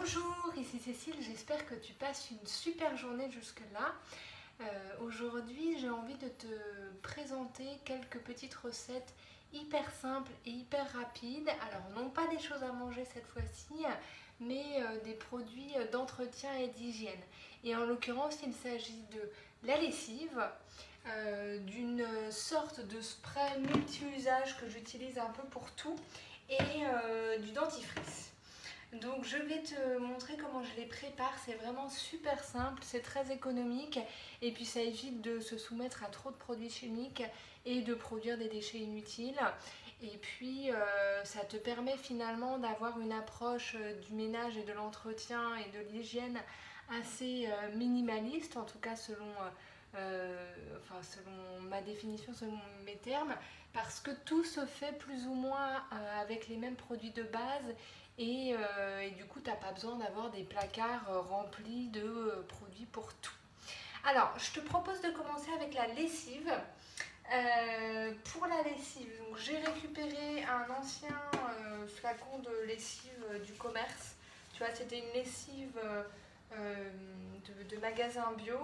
Bonjour, ici Cécile, j'espère que tu passes une super journée jusque-là. Aujourd'hui, j'ai envie de te présenter quelques petites recettes hyper simples et hyper rapides. Alors, non pas des choses à manger cette fois-ci, mais des produits d'entretien et d'hygiène. Et en l'occurrence, il s'agit de la lessive, d'une sorte de spray multi-usage que j'utilise un peu pour tout et du dentifrice. Donc je vais te montrer comment je les prépare, c'est vraiment super simple, c'est très économique et puis ça évite de se soumettre à trop de produits chimiques et de produire des déchets inutiles. Et puis ça te permet finalement d'avoir une approche du ménage et de l'entretien et de l'hygiène assez minimaliste, en tout cas selon ma définition, selon mes termes, parce que tout se fait plus ou moins avec les mêmes produits de base. Et du coup, tu n'as pas besoin d'avoir des placards remplis de produits pour tout. Alors, je te propose de commencer avec la lessive. Pour la lessive, j'ai récupéré un ancien flacon de lessive du commerce. Tu vois, c'était une lessive de magasin bio.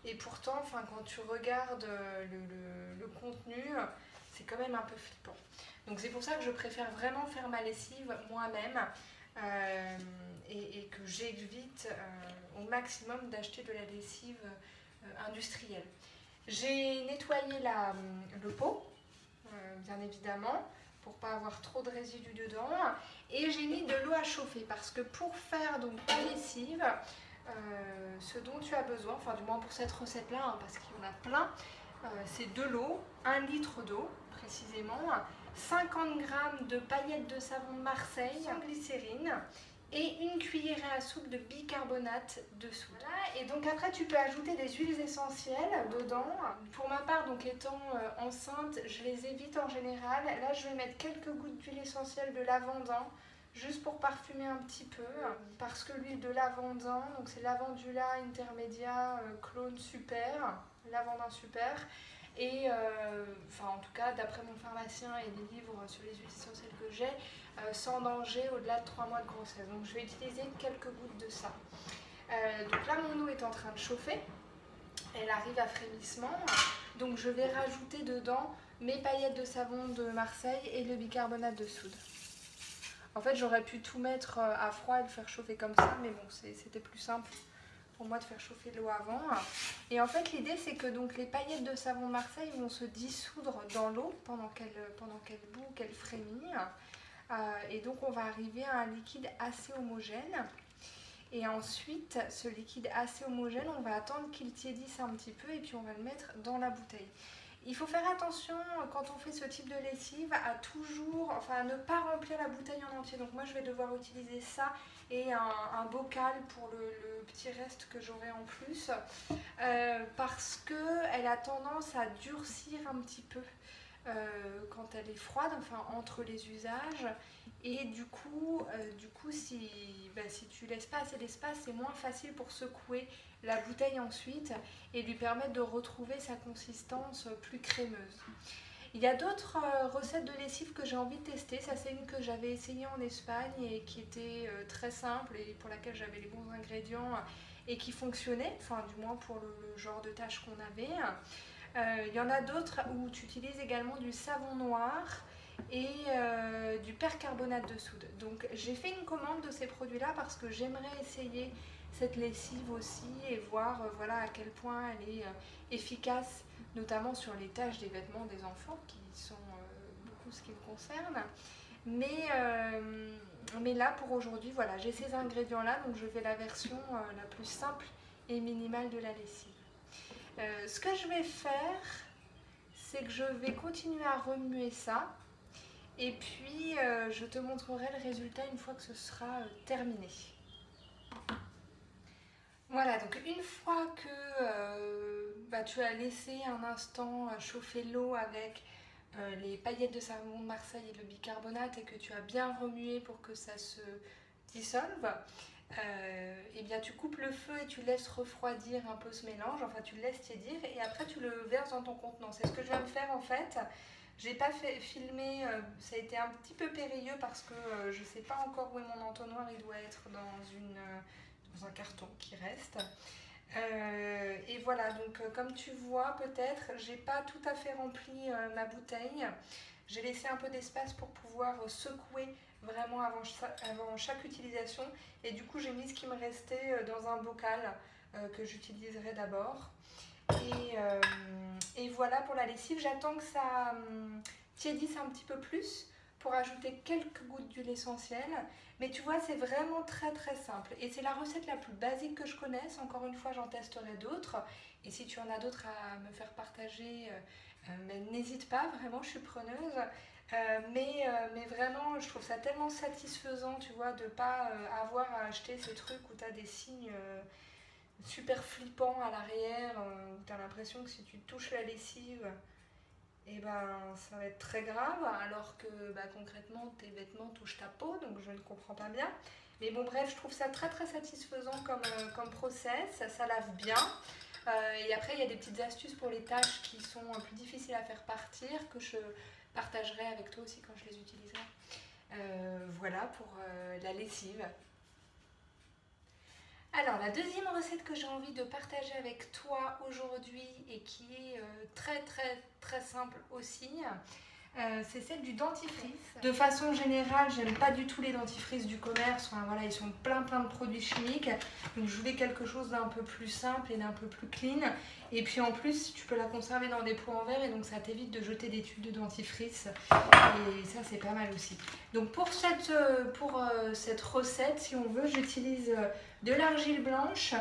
Et pourtant, quand tu regardes le contenu, c'est quand même un peu flippant. Donc c'est pour ça que je préfère vraiment faire ma lessive moi-même et que j'évite au maximum d'acheter de la lessive industrielle. J'ai nettoyé le pot, bien évidemment, pour ne pas avoir trop de résidus dedans. Et j'ai mis de l'eau à chauffer parce que pour faire donc ta lessive, ce dont tu as besoin, enfin du moins pour cette recette-là, hein, parce qu'il y en a plein, c'est de l'eau, 1 litre d'eau précisément, 50 g de paillettes de savon de Marseille sans glycérine et une cuillerée à soupe de bicarbonate de soude. Voilà. Et donc après tu peux ajouter des huiles essentielles dedans. Pour ma part, donc étant enceinte, je les évite en général. Là je vais mettre quelques gouttes d'huile essentielle de lavande, juste pour parfumer un petit peu, parce que l'huile de lavandin, donc c'est Lavandula intermedia clone super, lavandin super. Et en tout cas, d'après mon pharmacien et les livres sur les huiles essentielles que j'ai, sans danger au-delà de 3 mois de grossesse. Donc je vais utiliser quelques gouttes de ça. Donc là, mon eau est en train de chauffer. Elle arrive à frémissement. Donc je vais rajouter dedans mes paillettes de savon de Marseille et le bicarbonate de soude. En fait, j'aurais pu tout mettre à froid et le faire chauffer comme ça, mais bon, c'était plus simple pour moi de faire chauffer l'eau avant. Et en fait, l'idée, c'est que donc les paillettes de savon de Marseille vont se dissoudre dans l'eau pendant qu'elle bout, qu'elle frémit. Et donc, on va arriver à un liquide assez homogène. Et ensuite, ce liquide assez homogène, on va attendre qu'il tiédisse un petit peu et puis on va le mettre dans la bouteille. Il faut faire attention quand on fait ce type de lessive à ne pas remplir la bouteille en entier. Donc moi je vais devoir utiliser ça et un bocal pour le petit reste que j'aurai en plus parce qu'elle a tendance à durcir un petit peu quand elle est froide, entre les usages. Et du coup si tu laisses pas assez d'espace, c'est moins facile pour secouer la bouteille ensuite et lui permettre de retrouver sa consistance plus crémeuse. Il y a d'autres recettes de lessive que j'ai envie de tester. Ça, c'est une que j'avais essayée en Espagne et qui était très simple et pour laquelle j'avais les bons ingrédients et qui fonctionnait, du moins pour le genre de tâche qu'on avait. Il y en a d'autres où tu utilises également du savon noir et du percarbonate de soude. Donc j'ai fait une commande de ces produits-là parce que j'aimerais essayer cette lessive aussi et voir à quel point elle est efficace, notamment sur les taches des vêtements des enfants qui sont beaucoup ce qui me concerne. Mais là pour aujourd'hui, j'ai ces ingrédients-là, donc je fais la version la plus simple et minimale de la lessive. Ce que je vais faire, c'est que je vais continuer à remuer ça et puis je te montrerai le résultat une fois que ce sera terminé. Voilà, donc une fois que tu as laissé un instant chauffer l'eau avec les paillettes de savon de Marseille et le bicarbonate et que tu as bien remué pour que ça se dissolve, et bien tu coupes le feu et tu laisses refroidir un peu ce mélange, tu le laisses tiédir et après tu le verses dans ton contenant. C'est ce que je viens de faire en fait. J'ai pas filmé, ça a été un petit peu périlleux parce que je sais pas encore où est mon entonnoir, il doit être dans un carton qui reste. Et voilà, donc comme tu vois peut-être, j'ai pas tout à fait rempli ma bouteille. J'ai laissé un peu d'espace pour pouvoir secouer vraiment avant chaque utilisation. Et du coup, j'ai mis ce qui me restait dans un bocal que j'utiliserai d'abord. Et voilà pour la lessive. J'attends que ça tiédisse un petit peu plus pour ajouter quelques gouttes d'huile essentielle. Mais tu vois, c'est vraiment très très simple. Et c'est la recette la plus basique que je connaisse. Encore une fois, j'en testerai d'autres. Et si tu en as d'autres à me faire partager, n'hésite pas, vraiment, je suis preneuse. Mais vraiment, je trouve ça tellement satisfaisant, tu vois, de ne pas avoir à acheter ces trucs où tu as des signes super flippants à l'arrière, où tu as l'impression que si tu touches la lessive, et ben, ça va être très grave, alors que concrètement, tes vêtements touchent ta peau, donc je ne comprends pas bien. Mais bon, bref, je trouve ça très très satisfaisant comme process, ça lave bien. Et après, il y a des petites astuces pour les tâches qui sont plus difficiles à faire partir, que je partagerai avec toi aussi quand je les utiliserai. Voilà pour la lessive. Alors, la deuxième recette que j'ai envie de partager avec toi aujourd'hui et qui est très très très simple aussi, c'est celle du dentifrice. De façon générale, j'aime pas du tout les dentifrices du commerce. Enfin, voilà, ils sont plein de produits chimiques. Donc je voulais quelque chose d'un peu plus simple et d'un peu plus clean. Et puis en plus, tu peux la conserver dans des pots en verre et donc ça t'évite de jeter des tubes de dentifrice. Et ça, c'est pas mal aussi. Donc pour cette recette, si on veut, j'utilise de l'argile blanche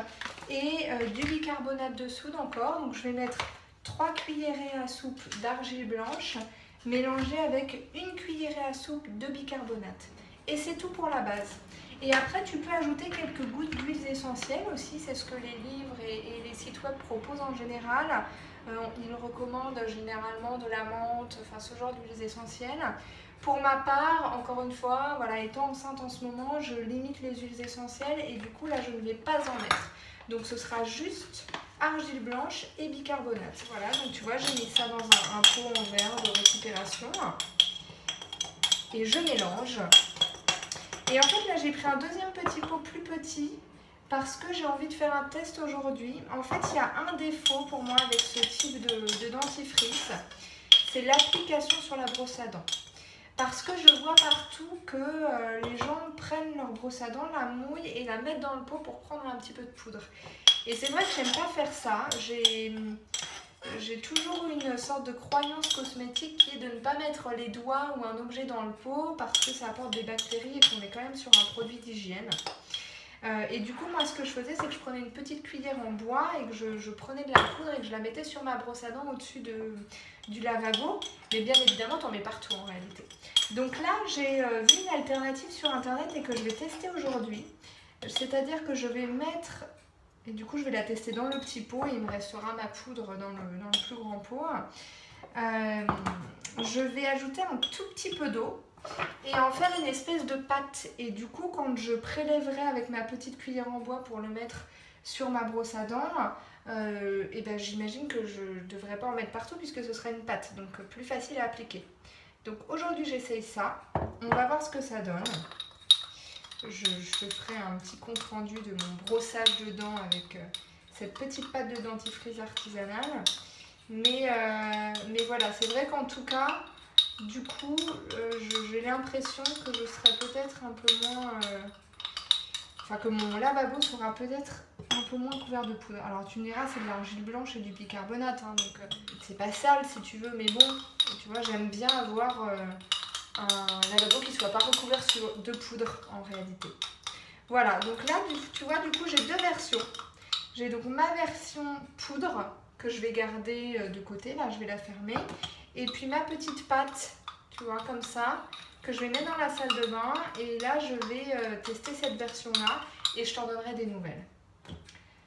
et du bicarbonate de soude encore. Donc je vais mettre 3 cuillerées à soupe d'argile blanche mélangé avec une cuillerée à soupe de bicarbonate. Et c'est tout pour la base. Et après, tu peux ajouter quelques gouttes d'huiles essentielles aussi. C'est ce que les livres et les sites web proposent en général. Ils recommandent généralement de la menthe, enfin ce genre d'huiles essentielles. Pour ma part, encore une fois, voilà, étant enceinte en ce moment, je limite les huiles essentielles et du coup là, je ne vais pas en mettre. Donc ce sera juste argile blanche et bicarbonate. Voilà, donc tu vois, j'ai mis ça dans un pot en verre de récupération et je mélange. Et en fait, là, j'ai pris un deuxième petit pot plus petit parce que j'ai envie de faire un test aujourd'hui. En fait, il y a un défaut pour moi avec ce type de dentifrice, c'est l'application sur la brosse à dents. Parce que je vois partout que les gens prennent leur brosse à dents, la mouillent et la mettent dans le pot pour prendre un petit peu de poudre. Et c'est vrai que j'aime pas faire ça. J'ai toujours une sorte de croyance cosmétique qui est de ne pas mettre les doigts ou un objet dans le pot parce que ça apporte des bactéries et qu'on est quand même sur un produit d'hygiène. Et du coup, moi, ce que je faisais, c'est que je prenais une petite cuillère en bois et que je prenais de la poudre et que je la mettais sur ma brosse à dents au-dessus du lavabo. Mais bien évidemment, t'en mets partout en réalité. Donc là, j'ai vu une alternative sur internet et que je vais tester aujourd'hui. C'est-à-dire que je vais mettre... Et du coup, je vais la tester dans le petit pot et il me restera ma poudre dans le plus grand pot. Je vais ajouter un tout petit peu d'eau et en faire une espèce de pâte. Et du coup, quand je prélèverai avec ma petite cuillère en bois pour le mettre sur ma brosse à dents, et ben, j'imagine que je ne devrais pas en mettre partout puisque ce sera une pâte, donc plus facile à appliquer. Donc aujourd'hui, j'essaye ça. On va voir ce que ça donne. Je ferai un petit compte rendu de mon brossage de dents avec cette petite pâte de dentifrice artisanale. Mais voilà, c'est vrai qu'en tout cas, du coup, j'ai l'impression que je serai peut-être un peu moins... Enfin, que mon lavabo sera peut-être un peu moins couvert de poudre. Alors tu me diras, c'est de l'argile blanche et du bicarbonate, hein, donc c'est pas sale si tu veux, mais bon, tu vois, j'aime bien avoir... un lavabo qui ne soit pas recouvert de poudre en réalité. Voilà, donc là, tu vois, du coup, j'ai deux versions. J'ai donc ma version poudre que je vais garder de côté, là, je vais la fermer. Et puis ma petite pâte, tu vois, comme ça, que je vais mettre dans la salle de bain. Et là, je vais tester cette version-là et je t'en donnerai des nouvelles.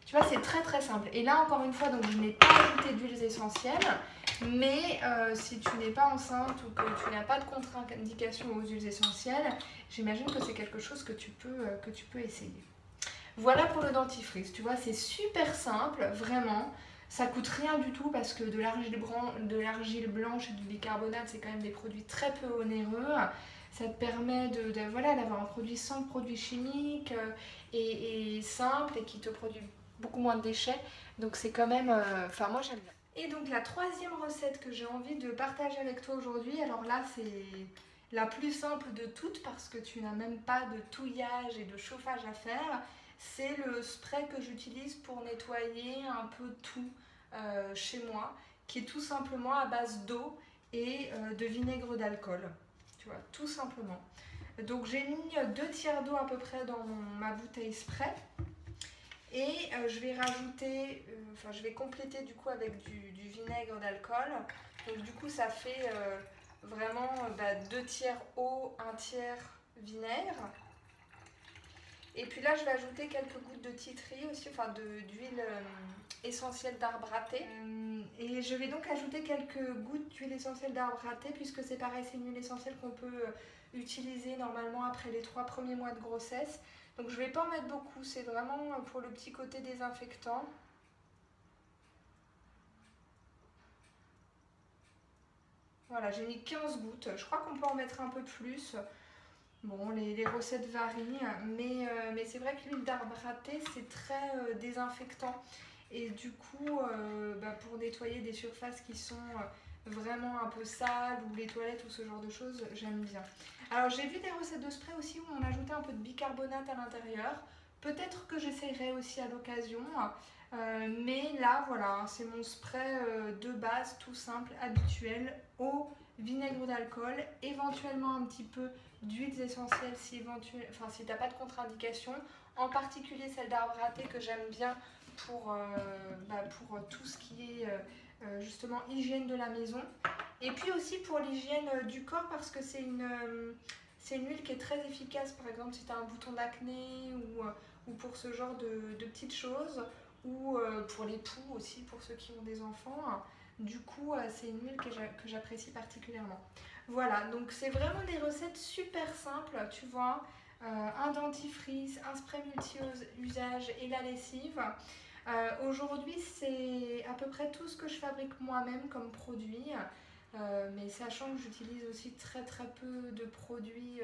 Tu vois, c'est très très simple. Et là, encore une fois, donc je n'ai pas ajouté d'huiles essentielles. Mais si tu n'es pas enceinte ou que tu n'as pas de contre-indication aux huiles essentielles, j'imagine que c'est quelque chose que tu peux essayer. Voilà pour le dentifrice. Tu vois, c'est super simple, vraiment. Ça coûte rien du tout parce que de l'argile blanche et du bicarbonate, c'est quand même des produits très peu onéreux. Ça te permet voilà, d'avoir un produit sans produits chimiques et simple et qui te produit beaucoup moins de déchets. Donc c'est quand même... Enfin moi j'aime bien. Et donc la troisième recette que j'ai envie de partager avec toi aujourd'hui, alors là c'est la plus simple de toutes parce que tu n'as même pas de touillage et de chauffage à faire. C'est le spray que j'utilise pour nettoyer un peu tout chez moi, qui est tout simplement à base d'eau et de vinaigre d'alcool. Tu vois, tout simplement. Donc j'ai mis 2 tiers d'eau à peu près dans ma bouteille spray. Et je vais rajouter, enfin je vais compléter du coup avec du vinaigre d'alcool. Donc du coup ça fait vraiment 2 tiers eau, 1 tiers vinaigre. Et puis là je vais ajouter quelques gouttes de tea tree aussi, enfin d'huile essentielle d'arbre à thé. Et je vais donc ajouter quelques gouttes d'huile essentielle d'arbre à thé puisque c'est pareil, c'est une huile essentielle qu'on peut utiliser normalement après les 3 premiers mois de grossesse. Donc je ne vais pas en mettre beaucoup, c'est vraiment pour le petit côté désinfectant. Voilà, j'ai mis 15 gouttes, je crois qu'on peut en mettre un peu plus. Bon, les recettes varient, mais c'est vrai que l'huile d'arbre à thé, c'est très désinfectant. Et du coup, pour nettoyer des surfaces qui sont vraiment un peu sales, ou les toilettes ou ce genre de choses, j'aime bien. Alors j'ai vu des recettes de spray aussi où on ajoutait un peu de bicarbonate à l'intérieur. Peut-être que j'essayerai aussi à l'occasion. Mais là, voilà, c'est mon spray de base, tout simple, habituel, eau, vinaigre d'alcool, éventuellement un petit peu d'huiles essentielles si tu n'as pas de contre-indication, en particulier celle d'arbre à thé que j'aime bien pour tout ce qui est justement hygiène de la maison. Et puis aussi pour l'hygiène du corps parce que c'est une huile qui est très efficace, par exemple si tu as un bouton d'acné ou pour ce genre de petites choses, ou pour les poux aussi, pour ceux qui ont des enfants. Du coup, c'est une huile que j'apprécie particulièrement. Voilà, donc c'est vraiment des recettes super simples, tu vois. Un dentifrice, un spray multi-usage et la lessive. Aujourd'hui, c'est à peu près tout ce que je fabrique moi-même comme produit. Mais sachant que j'utilise aussi très très peu de produits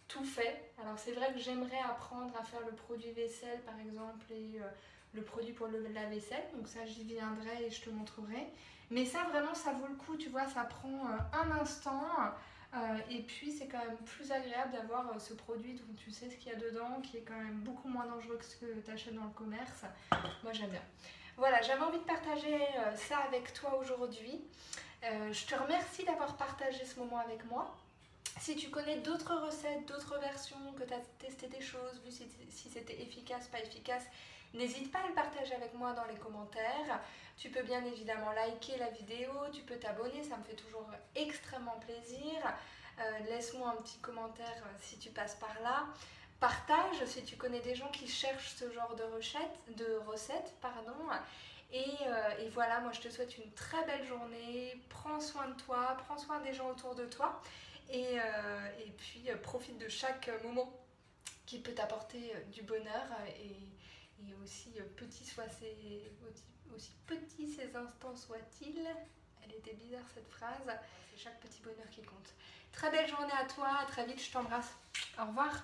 tout faits. Alors c'est vrai que j'aimerais apprendre à faire le produit vaisselle par exemple et le produit pour le lave-vaisselle. Donc ça j'y viendrai et je te montrerai. Mais ça vraiment ça vaut le coup, tu vois, ça prend un instant. Et puis c'est quand même plus agréable d'avoir ce produit dont tu sais ce qu'il y a dedans, qui est quand même beaucoup moins dangereux que ce que tu achètes dans le commerce. Moi j'aime bien. Voilà, j'avais envie de partager ça avec toi aujourd'hui. Je te remercie d'avoir partagé ce moment avec moi. Si tu connais d'autres recettes, d'autres versions, que tu as testé des choses, vu si c'était efficace, pas efficace, n'hésite pas à le partager avec moi dans les commentaires. Tu peux bien évidemment liker la vidéo, tu peux t'abonner, ça me fait toujours extrêmement plaisir. Laisse-moi un petit commentaire si tu passes par là. Partage si tu connais des gens qui cherchent ce genre de recettes. Et voilà, moi je te souhaite une très belle journée, prends soin de toi, prends soin des gens autour de toi et puis profite de chaque moment qui peut t'apporter du bonheur et aussi aussi petits ces instants soient-ils. Elle était bizarre cette phrase, c'est chaque petit bonheur qui compte. Très belle journée à toi, à très vite, je t'embrasse. Au revoir.